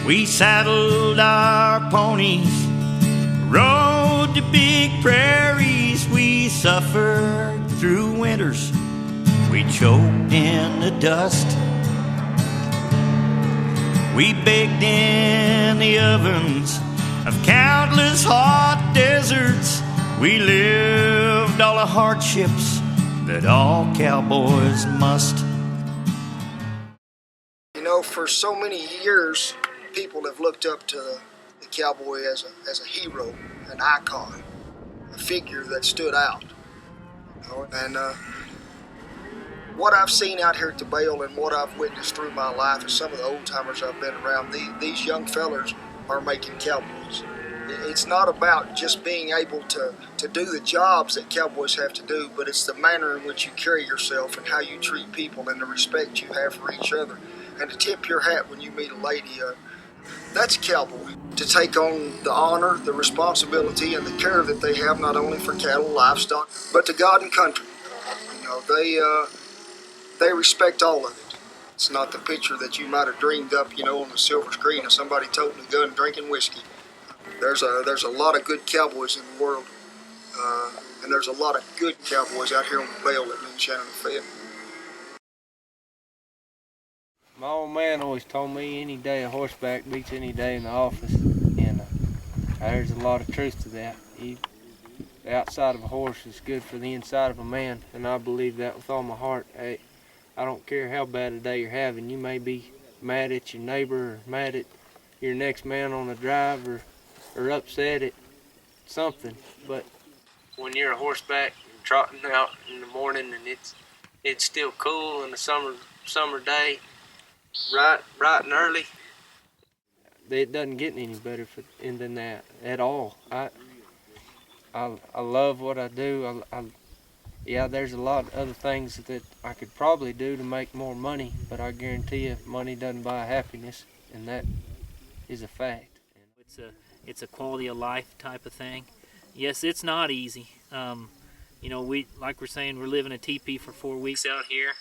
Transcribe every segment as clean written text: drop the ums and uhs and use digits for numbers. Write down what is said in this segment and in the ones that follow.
We saddled our ponies, rode to big prairies. We suffered through winters, we choked in the dust. We baked in the ovens of countless hot deserts. We lived all the hardships that all cowboys must. You know, for so many years, people have looked up to the cowboy as a hero, an icon, a figure that stood out. You know? And what I've seen out here at the Bale and what I've witnessed through my life and some of the old timers I've been around, these young fellers are making cowboys. It's not about just being able to do the jobs that cowboys have to do, but it's the manner in which you carry yourself and how you treat people and the respect you have for each other. And to tip your hat when you meet a lady, that's a cowboy. To take on the honor, the responsibility, and the care that they have not only for cattle, livestock, but to God and country. You know, they respect all of it. It's not the picture that you might have dreamed up, you know, on the silver screen of somebody toting a gun, drinking whiskey. There's a lot of good cowboys in the world, and there's a lot of good cowboys out here on the Bale that me and Shannon have fed. My old man always told me any day of horseback beats any day in the office, and there's a lot of truth to that. The outside of a horse is good for the inside of a man, and I believe that with all my heart. I don't care how bad a day you're having. You may be mad at your neighbor or mad at your next man on the drive or upset at something, but when you're a horseback and trotting out in the morning and it's still cool in the summer day, bright and early, it doesn't get any better than that at all. I love what I do. Yeah, there's a lot of other things that I could probably do to make more money, but I guarantee you money doesn't buy happiness, and that is a fact. It's a quality of life type of thing. Yes, it's not easy. You know, like we're saying, we're living a teepee for 4 weeks out here,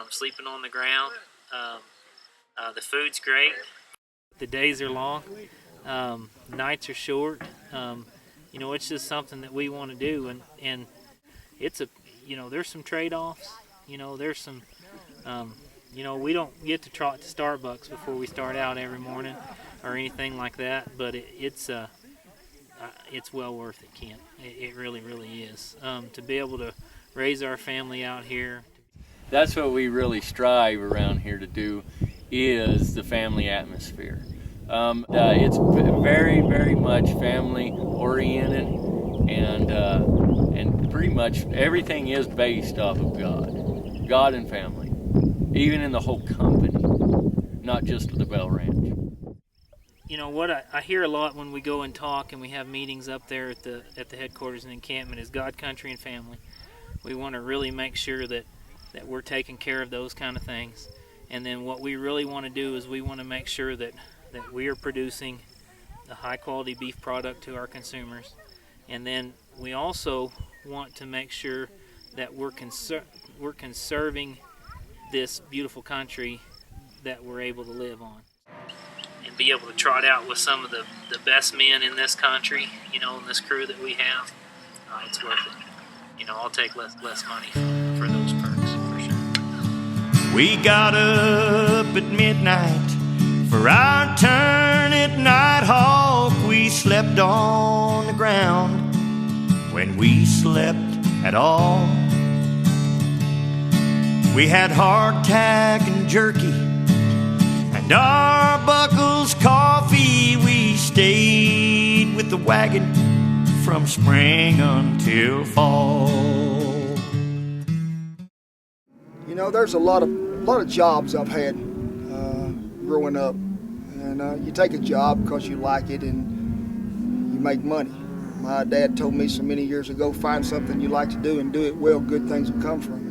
sleeping on the ground. The food's great. The days are long. Nights are short. You know, it's just something that we want to do, and it's there's some trade-offs. You know, there's some. You know, we don't get to trot to Starbucks before we start out every morning or anything like that, but it's well worth it, Kent. It really, really is. To be able to raise our family out here. That's what we really strive around here to do, is the family atmosphere. It's very, very much family oriented, and pretty much everything is based off of God and family, even in the whole company, not just the Bale Ranch. You know what I hear a lot when we go and talk and we have meetings up there at the headquarters and encampment is God, country, and family. We want to really make sure that we're taking care of those kind of things. And then what we really want to do is we want to make sure that we are producing a high quality beef product to our consumers. And then we also want to make sure that we're conserving this beautiful country that we're able to live on. And be able to trot out with some of the best men in this country, you know, in this crew that we have, it's worth it. You know, I'll take less money for those perks, for sure. We got up at midnight for our turn at Nighthawk. We slept on the ground when we slept at all. We had hardtack and jerky and Arbuckle's coffee. We stayed with the wagon from spring until fall. You know, there's a lot of jobs I've had growing up, and you take a job because you like it and you make money. My dad told me so many years ago, find something you like to do and do it well, good things will come from it.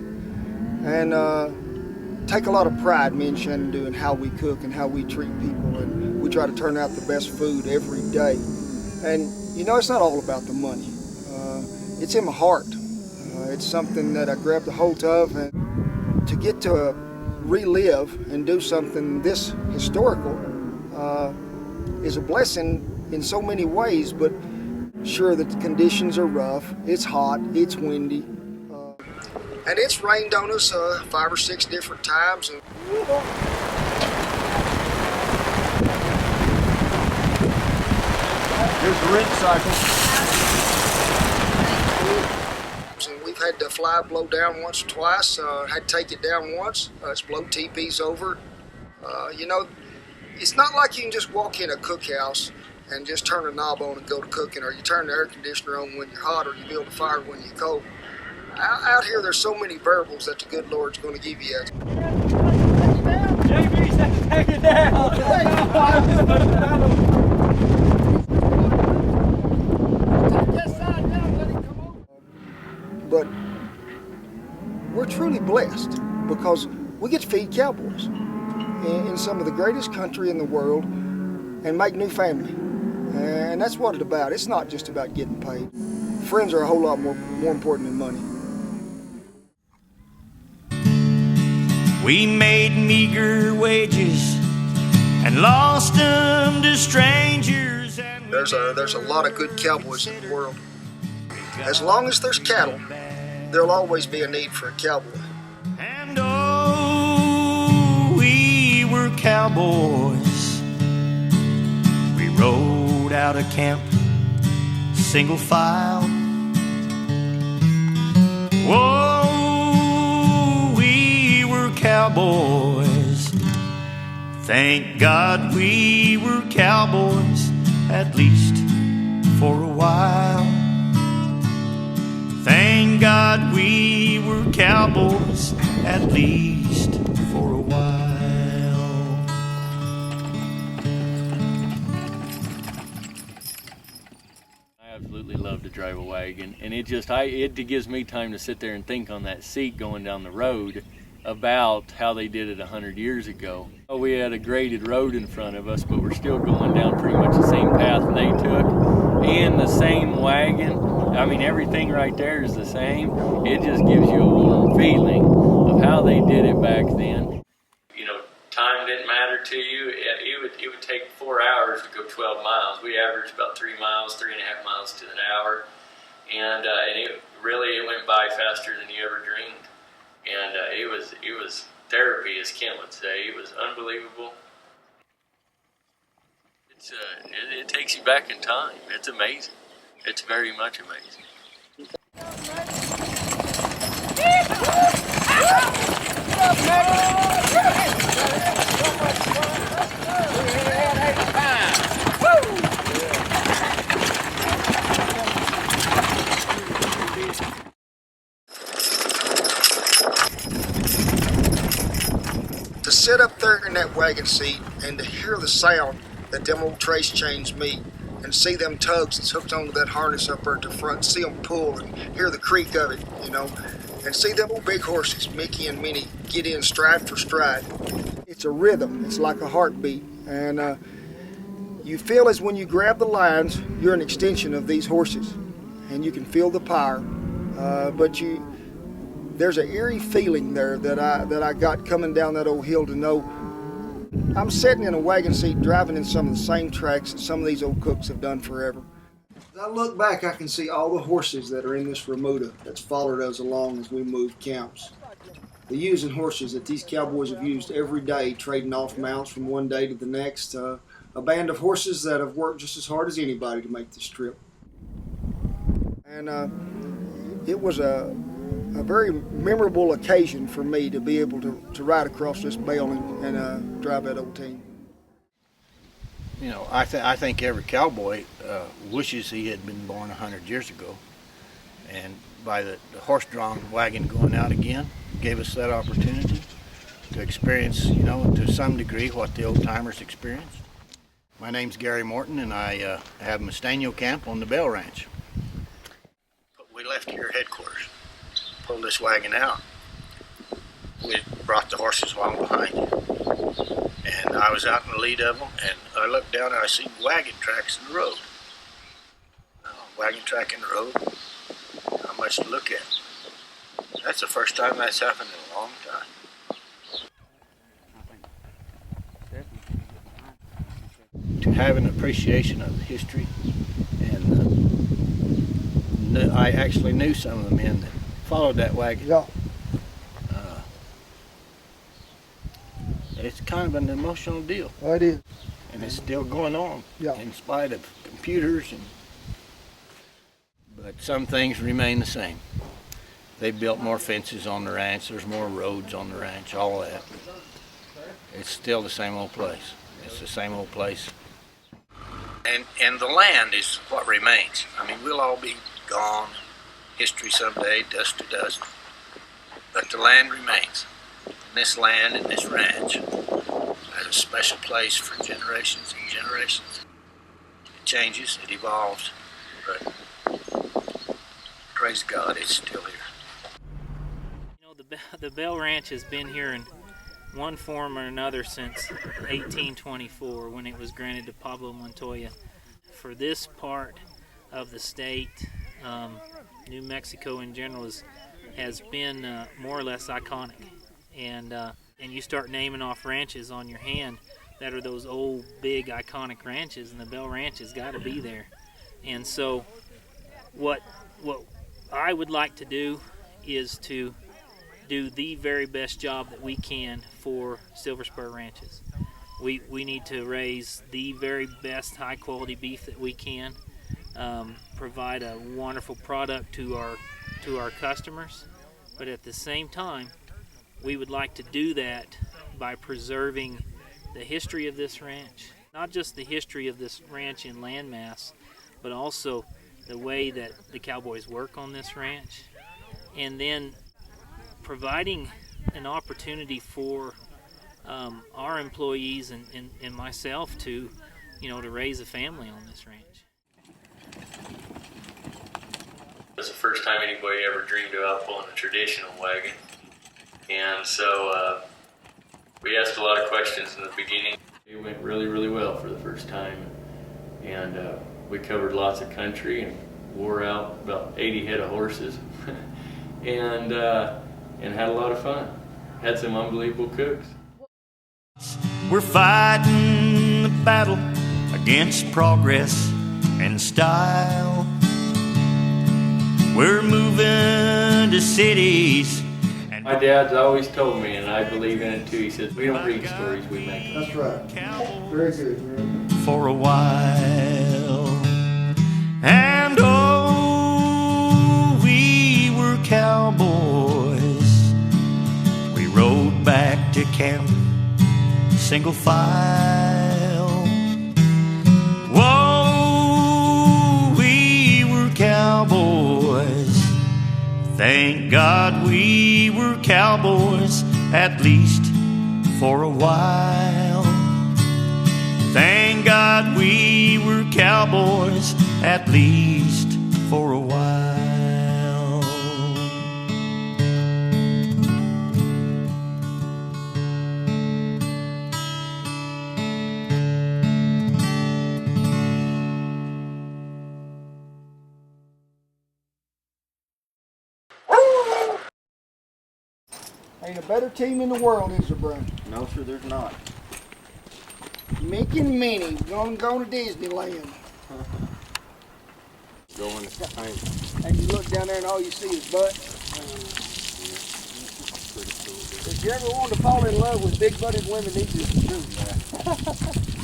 And take a lot of pride, me and Shannon do, in how we cook and how we treat people, and we try to turn out the best food every day. And you know, it's not all about the money. It's in my heart. It's something that I grabbed a hold of, and to get to relive and do something this historical, is a blessing in so many ways, but sure, the conditions are rough. It's hot, it's windy, and it's rained on us 5 or 6 different times. And here's the rinse cycle. And we've had the fly blow down once or twice, had to take it down once. It's blow teepees over. You know, it's not like you can just walk in a cookhouse and just turn a knob on and go to cooking, or you turn the air conditioner on when you're hot, or you build a fire when you're cold. Out here, there's so many variables that the good Lord's going to give you. Take it down. But we're truly blessed because we get to feed cowboys in some of the greatest country in the world and make new family. And that's what it's about. It's not just about getting paid. Friends are a whole lot more important than money. We made meager wages and lost them to strangers. And There's a lot of good cowboys in the world. As long as there's cattle, there'll always be a need for a cowboy. And oh, we were cowboys. We rode out of camp, single file. Whoa, we were cowboys. Thank God we were cowboys, at least for a while. Thank God we were cowboys, at least for a while. I absolutely love to drive a wagon, and it gives me time to sit there and think on that seat going down the road about how they did it 100 years ago. We had a graded road in front of us, but we're still going down pretty much the same path they took in the same wagon. I mean, everything right there is the same. It just gives you a warm feeling of how they did it back then. You know, time didn't matter to you. It would take 4 hours to go 12 miles. We averaged about 3 miles, 3.5 miles to an hour. And it went by faster than you ever dreamed. And it was therapy, as Kent would say. It was unbelievable. It takes you back in time. It's amazing. It's very much amazing. To sit up there in that wagon seat and to hear the sound that them old trace chains make, and see them tugs that's hooked onto that harness up there at the front, see them pull and hear the creak of it, you know, and see them old big horses, Mickey and Minnie, get in stride for stride. It's a rhythm. It's like a heartbeat. And you feel as when you grab the lines, you're an extension of these horses, and you can feel the power. But there's an eerie feeling there that I got coming down that old hill to know I'm sitting in a wagon seat driving in some of the same tracks that some of these old cooks have done forever. As I look back, I can see all the horses that are in this remuda that's followed us along as we moved camps. The using horses that these cowboys have used every day, trading off mounts from one day to the next. A band of horses that have worked just as hard as anybody to make this trip. And it was a very memorable occasion for me to be able to ride across this bale and drive that old team. You know, I think every cowboy wishes he had been born 100 years ago. And by the horse-drawn wagon going out again, gave us that opportunity to experience, you know, to some degree what the old-timers experienced. My name's Gary Morton, and I have Mustang camp on the Bell Ranch. We left your headquarters, pulled this wagon out. We brought the horses along behind you. And I was out in the lead of them, and I looked down and I see wagon tracks in the road. Wagon track in the road, not much to look at. That's the first time that's happened in a long time. have an appreciation of the history. And I actually knew some of the men that followed that wagon. Yeah. It's kind of an emotional deal. Well, it is. And it's still going on, Yeah. in spite of computers. But some things remain the same. They built more fences on the ranch. There's more roads on the ranch. All that. It's still the same old place. It's the same old place. And the land is what remains. I mean, we'll all be gone. History someday, dust to dust. But the land remains. And this land and this ranch has a special place for generations and generations. It changes, it evolves, but praise God, it's still here. You know, the Bell Ranch has been here in one form or another since 1824, when it was granted to Pablo Montoya. For this part of the state, New Mexico in general has been more or less iconic. And you start naming off ranches on your hand that are those old, big, iconic ranches, and the Bell Ranch has got to be there. And so what I would like to do is to do the very best job that we can for Silver Spur Ranches. We need to raise the very best high-quality beef that we can, provide a wonderful product to our customers, but at the same time, we would like to do that by preserving the history of this ranch, not just the history of this ranch in landmass, but also the way that the cowboys work on this ranch, and then providing an opportunity for our employees and myself to raise a family on this ranch. It's the first time anybody ever dreamed about pulling a traditional wagon. And so we asked a lot of questions in the beginning. It went really, really well for the first time. And we covered lots of country and wore out about 80 head of horses and had a lot of fun. Had some unbelievable cooks. We're fighting the battle against progress and style. We're moving to cities. My dad's always told me, and I believe in it too, he says, we don't read stories, we make them. That's right. Very good, man. For a while. And oh, we were cowboys. We rode back to camp, single file. Whoa, we were cowboys. Thank God we were cowboys, at least for a while. Thank God we were cowboys, at least for a while. Ain't a better team in the world, is there, Brian? No, sir, there's not. Mickey and Minnie gonna go to Disneyland. Going to paint. And you look down there and all you see is butt. If you ever wanted to fall in love with big-butted women, these are the truth.